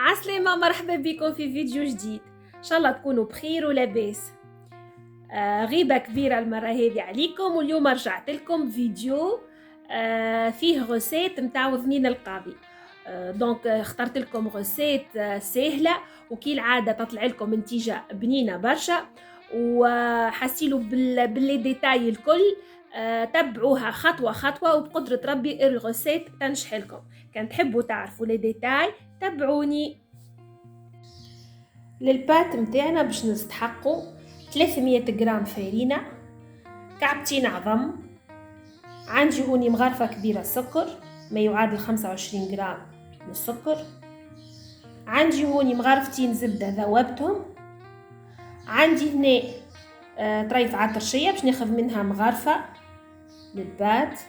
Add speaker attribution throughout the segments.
Speaker 1: عسلامة، مرحبا بكم في فيديو جديد. ان شاء الله تكونوا بخير ولاباس. غيبة كبيرة المرة هذه عليكم، واليوم رجعت لكم فيديو فيه غوسيت متاع وذنين القاضي. دونك اخترت لكم غوسيت سهلة وكي العادة تطلع لكم نتيجة بنينة برشا، وحسيلوا باللي ديتاي الكل. تبعوها خطوة خطوة وبقدرة ربي الغوسيت تنجح لكم. كان تحبوا تعرفوا لي ديتاي تبعوني. للبات متاعنا باش نستحقوا 300 جرام فارينة، كعبتين عظم، عندي هوني مغرفة كبيرة سكر ما يعادل 25 جرام من السكر، عندي هوني مغرفتين زبدة ذوبتهم، عندي هنا طريف عطرشية باش ناخذ منها مغرفة للبات،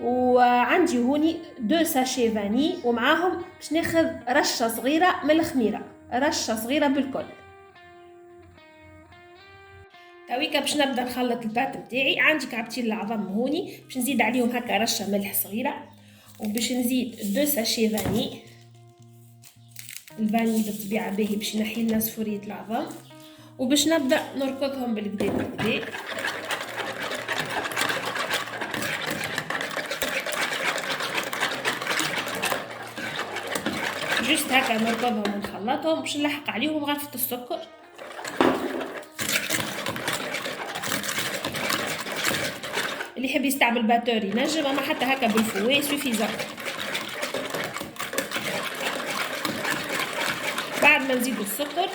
Speaker 1: وعندي هوني 2 ساشي فاني ومعاهم باش ناخذ رشة صغيرة من الخميرة، رشة صغيرة بالكل. تويكا باش نبدا نخلط البات متاعي. عندي كعبتين العظم هوني باش نزيد عليهم هكا رشة ملح صغيرة، وباش نزيد 2 ساشي فاني. الفاني بالطبيعة باهي باش ينحي لنا صفورية العظم، وباش نبدا نركضهم بالكدا بالكدا. جست هكا نركضهم ونخلطهم باش نلحق عليهم غرفة السكر. اللي يحب يستعمل باتور ينجم، اما حتى هكا بالفوي سوفيزون. بعد ما نزيدو السكر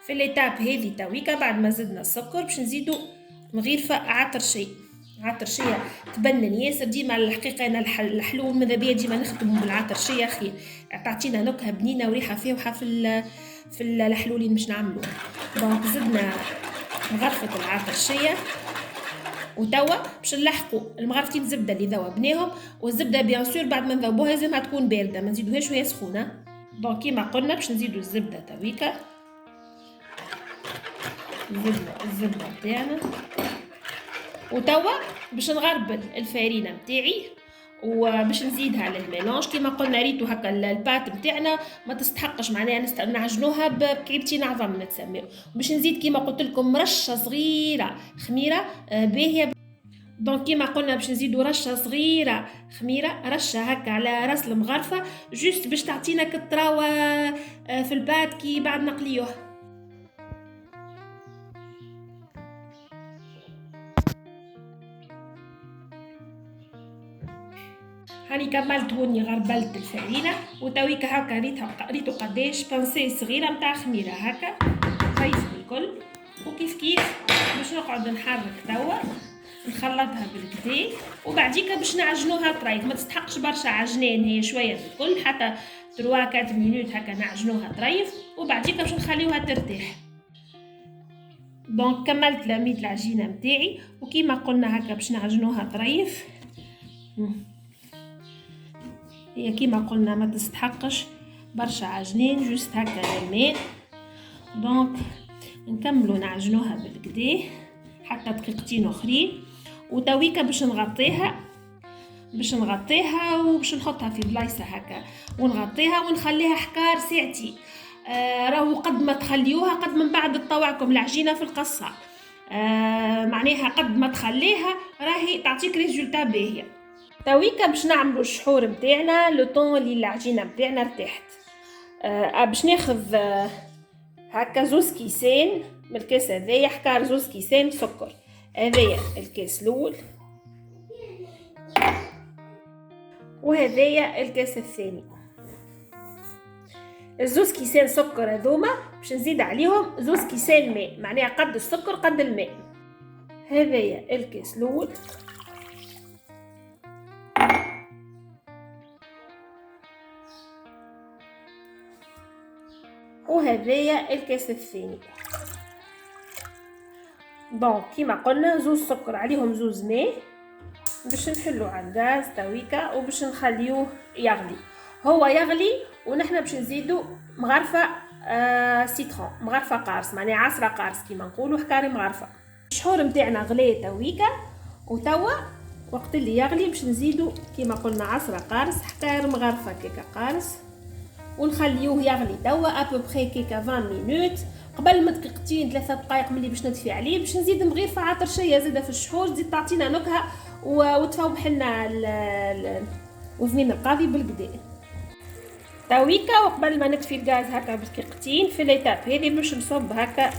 Speaker 1: في ليتاب هذه تويكا، بعد ما زدنا السكر باش نزيدو مغرفة عطرشي. عطرشية تبنن ياسر ديما. الحقيقة أنا الحلول ماذا بيا ديما نخدمهم بالعطرشية خير، تعطينا نكهة بنينة وريحة فاوحة في الحلول اللي باش نعملوها. دونك زدنا مغرفة العطرشية، وتوا باش نلحقوا المغرفتين زبدة اللي ذوبناهم. والزبدة بيان سور بعد ما نذوبوها لازمها تكون باردة، ما نزيدوهاش وهي سخونة. دونك كيما قلنا باش نزيدو الزبدة تويكا، الزبدة بتاعنا. وتوا باش نغربل الفارينة متاعي وباش نزيدها للميلانج. كيما قلنا ريتو هكا البات متاعنا ما تستحقش معناها نعجنوها بكعبتين عظم نتسميو. باش نزيد كيما قلت لكم رشه صغيره خميره باهيه. دونك كيما قلنا باش نزيدو رشه صغيره خميره، رشه هكا على راس المغرفه، جوست باش تعطينا كالطراوه في البات كي بعد نقليوه. هاني كملت هوني غربلت الفارينة، وتويكا هكا ريتو قداش بانسي صغيرة متاع خميرة هكا طيف بالكل. وكيف كيف باش نقعد نحرك توا نخلطها بالكدا، وبعديكا باش نعجنوها طريف. ما تستحقش برشا عجنان، هي شوية بالكل، حتى 3-4 مينوت هكا نعجنوها طريف، وبعديكا باش نخليوها ترتاح. دونك كملت لميت العجينة متاعي، وكيما قلنا هكا باش نعجنوها طريف. هي كيما قلنا ما تستحقش برشا عجنين، جوست هكا الماء. دونك نكملوا نعجنوها بالكدا حتى دقيقتين اخرين. وتويكا باش نغطيها وباش نحطها في بلايصه هكا ونغطيها ونخليها حكار ساعتين. راهو قد ما تخليوها قد من بعد تطوعكم العجينه في القصه. معناها قد ما تخليها راهي تعطيك ريزولتا باهيه. تويكا باش نعملوا الشحور متاعنا لو طون اللي العجينه متاعنا ارتاحت. باش ناخذ هكا 2 كيسان من الكاس هذايا، حكار 2 كيسان سكر. هذايا الكاس الاول وهذايا الكاس الثاني. 2 كيسان سكر هذوما باش نزيد عليهم 2 كيسان ماء، معناها قد السكر قد الماء. هذايا الكاس الاول وهذايا الكاس الثاني. دونك كيما قلنا 2 سكر عليهم 2 ماء باش نحلو على الغاز تويكا، وباش نخليوه يغلي. هو يغلي ونحنا باش نزيدو مغرفة سيترون، مغرفة قارص، معناها عصرة قارص كيما نقولوا حكاري مغرفة. الشحور متاعنا غلي تويكا، وتوا وقت اللي يغلي باش نزيدو كيما قلنا عصرة قارص، حكار مغرفة كيكا قارص ونخليوه يغلي توا ابوبخي كيكا 20 مينوت. قبل ما دقيقتين 3 دقائق ملي باش نطفي عليه، باش نزيد مغيرفه عطرشيه زاده في الشحور تزيد تعطينا نكهه وتفوح لنا وزنين القاضي بالكدا. تويكا وقبل ما نطفي الغاز هكا بدقيقتين في ليتاب هذه باش نصب هكا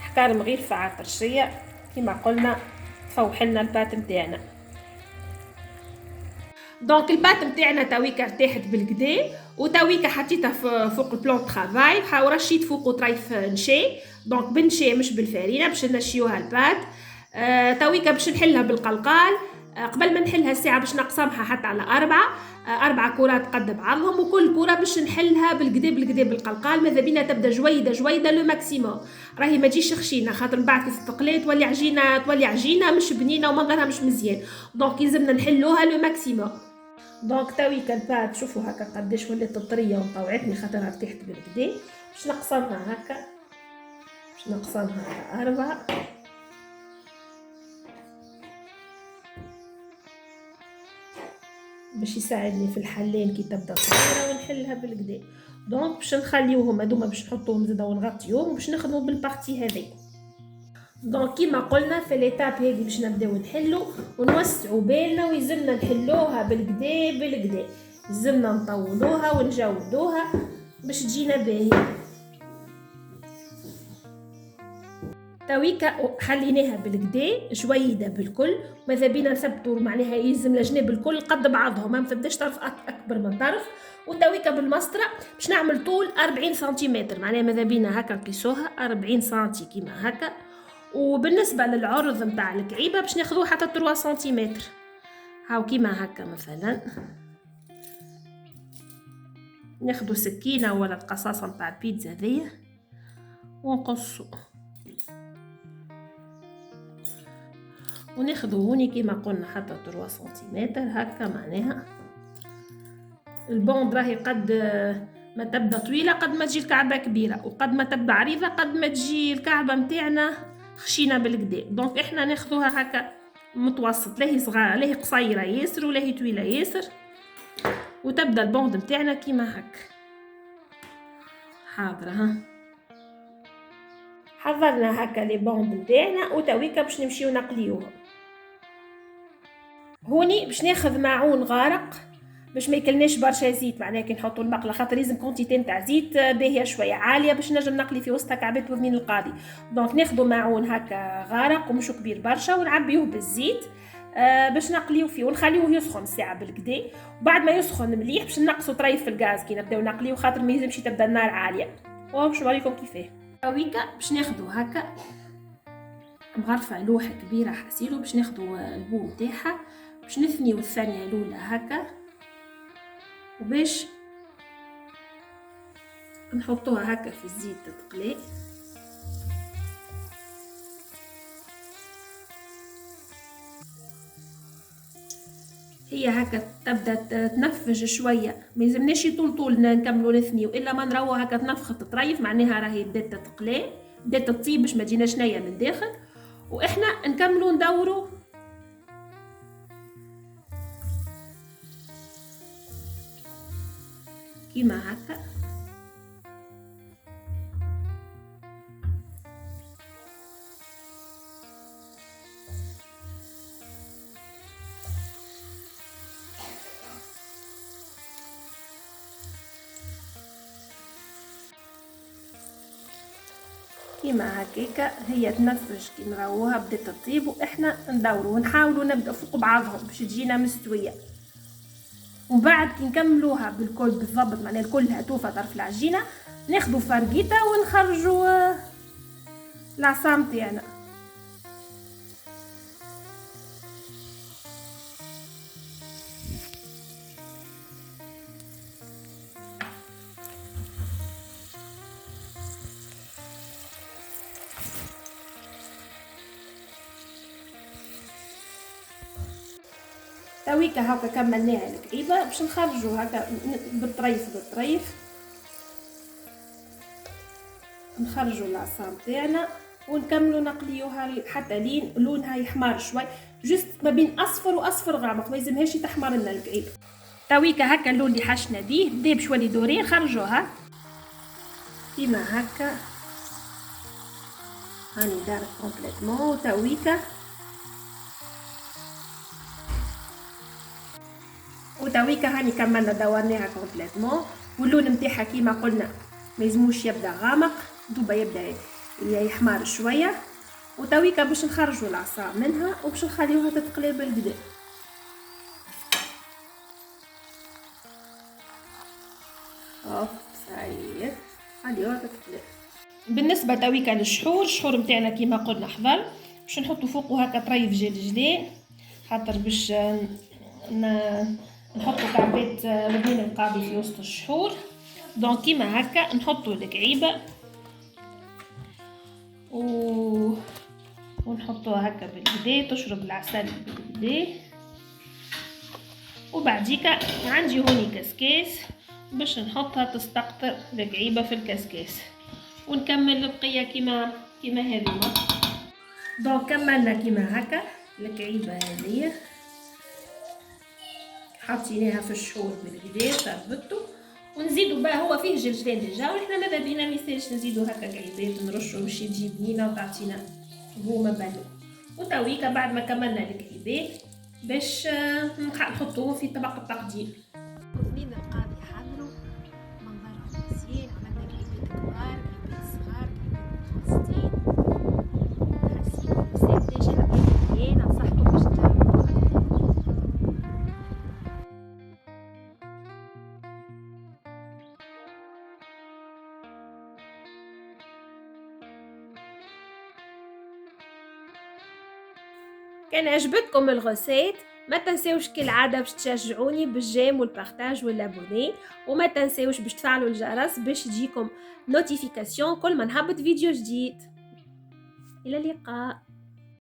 Speaker 1: حكار مغيرفه عطرشيه كيما قلنا تفوح لنا البات نتاعنا. دونك البات نتاعنا تويكا ارتاحت بالكدا، وتويكا حطيتها فوق البلون طرافاي ورشيت فوقو طريف نشي، دونك بالنشي مش بالفرينه باش نشيوها البات. تويكا باش نحلها بالقلقال. قبل ما نحلها الساعه باش نقسمها حتى على 4 كرات قد بعضهم، وكل كره باش نحلها بالكدا بالقلقال. ماذا بينا تبدا جويده لو ماكسيموم، راهي ما تجيش خشينه خاطر من بعد كيف تقلي تولي عجينه مش بنينه ومنظرها مش مزيان، دونك يلزمنا نحلوها لو ماكسيموم. دونك تويكا البات شوفوا هكا قداش ولات طريه وطوعتني خاطرها ارتاحت بالكدا. باش نقسمها هكا، على 4 باش يساعدني في الحلين كي تبدا صغيره ونحلها بالكدا. دونك باش نخليوهم هذوما باش نحطوهم زاده ونغطيوهم وباش نخدموا بالبارتي هذه. دونك كيما قلنا في ليتاب هذه باش نبداو نحلو ونوسعوا بالنا، ويلزمنا نحلوها بالكدا يلزمنا نطولوها ونجودوها باش تجينا باهيه. تويكا حليناها بالكدا جويده بالكل، ماذا بينا نثبتوا معناها يلزم الجناب الكل قد بعضهم، ما تبداش طرف اكبر من طرف. وتويكا بالمسطره باش نعمل طول 40 سنتيمتر، معناها ماذا بينا هكا نقيسوها 40 سنتي كيما هكا. وبالنسبه للعرض نتاع الكعيبه باش ناخذوه حتى 3 سنتيمتر، هاو كيما هكا. مثلا ناخذوا سكينه ولا القصاصه نتاع البيتزا ذي ونقصوا، وناخذوا هوني كيما قلنا حتى 3 سنتيمتر هكا. معناها البوند راهي قد ما تبدا طويله قد ما تجي الكعبه كبيره، وقد ما تبدا عريضه قد ما تجي الكعبه نتاعنا خشينه بالكدا. دونك احنا ناخذوها هكا متوسط، لا هي صغيره لا هي قصيره ياسر ولا هي طويله ياسر، وتبدا البوند نتاعنا كيما هكا. حاضره ها حضرنا هكا لي بوند نتاعنا، وتويكا باش نمشيو نقليوهم. هوني باش ناخذ معون غارق باش ما يكلناش برشا زيت، معناها كي نحطوا المقله خاطر لازم كونتيتي نتاع زيت باهيه شويه عاليه باش نجم نقلي في وسطها كعبات وذنين القاضي. دونك ناخذوا معون هكا غارق ومش كبير برشا ونعبيوه بالزيت باش نقليو فيه ونخليوه يسخن ساعه بالكدا. وبعد ما يسخن مليح باش نقصوا طريف في الغاز كي نبداو نقليو خاطر ما يلزمش تبدا النار عاليه. باش نوريكم كيفاه. تويكا باش ناخذوا هكا مغرفه لوحه كبيره حسيلو باش ناخذوا البو نتاعها باش نثنيو الثانيه الاولى هكا، وباش نحطوها هكا في الزيت تتقلي. هي هكا تبدا تنفج شويه، ما يلزمناش طول نكملوا نثنيو الا ما نروى هكا تنفخت تطريف، معناها راهي بدات تتقلي بدات تطيب باش ما تجيناش نيه من داخل. واحنا نكملوا ندوروا كيما هكا. كيما هكاكا هي تنفج كي نراوها بدات تطيب، واحنا ندوروا ونحاولوا نبدا فوق بعضهم باش تجينا مستويه. ومن بعد كي نكملوها بالكل بالضبط معناها الكل توفى طرف العجينه ناخذوا فرقيته ونخرجوا العصام تاعنا. تويكا هكا كملناها الكعيبه باش نخرجوا هكا بالطريف نخرجوا العصام تاعنا ونكملوا نقليوها حتى لين لونها يحمر شوي، جست ما بين اصفر واصفر غامق، ما يلزمهاش تحمر لنا الكعيبه. تويكا هكا اللون اللي حشنا بيه بدا بشويه دورين نخرجوها كيما هكا. هاني دارت كومبليتمون وتويكا هاني كملنا دورناها كومبليتمون، واللون نتاعها كيما قلنا ما يلزموش يبدا غامق، دوبا يبدا يحمر شويه. وتويكا باش نخرجوا العصا منها وباش نخليوها تتقلي بالقدا. صحيح خليوها تتقلي. بالنسبه تويكا للشحور، الشحور نتاعنا كيما قلنا حضر باش نحطوا فوقه هكا طريف جلجلي، خاطر باش نحطوا كعبات لبنان القاضي في وسط الشحور. دونك كيما هكا نحطوا الكعيبه ونحطوها هكا بالقدا تشرب العسل بالقدا. وبعديكا عندي هوني كسكاس باش نحطها تستقطر الكعيبه في الكسكاس، ونكمل البقيه كيما هذوما. دونك كملنا كيما هكا الكعيبه هذه حطيناها في الشحور بالقدا شربته. ونزيدو بقى هو فيه جلجلان ديجا، وحنا ماذا بينا ميسالش نزيدو هكا كعيبات نرشو باش تجي بنينه وتعطينا هما بلو. وتويكا بعد ما كملنا الكعيبات باش نحطوه في طبق التقديم.
Speaker 2: مين القاضي حضروا منظرهم مزيان، عملنا كعيبات كبار كعيبات صغار كعيبات متوسطين، حاسين الرسالة ناجحة مزيان، انصحكم باش تجربوها.
Speaker 1: كان عجبتكم الغوسيت ما تنساوش كالعاده باش تشجعوني بالجيم والبارتاج والابوني، وما تنساوش باش تفعلوا الجرس باش تجيكم نوتيفيكاسيون كل ما نهبط فيديو جديد. الى اللقاء.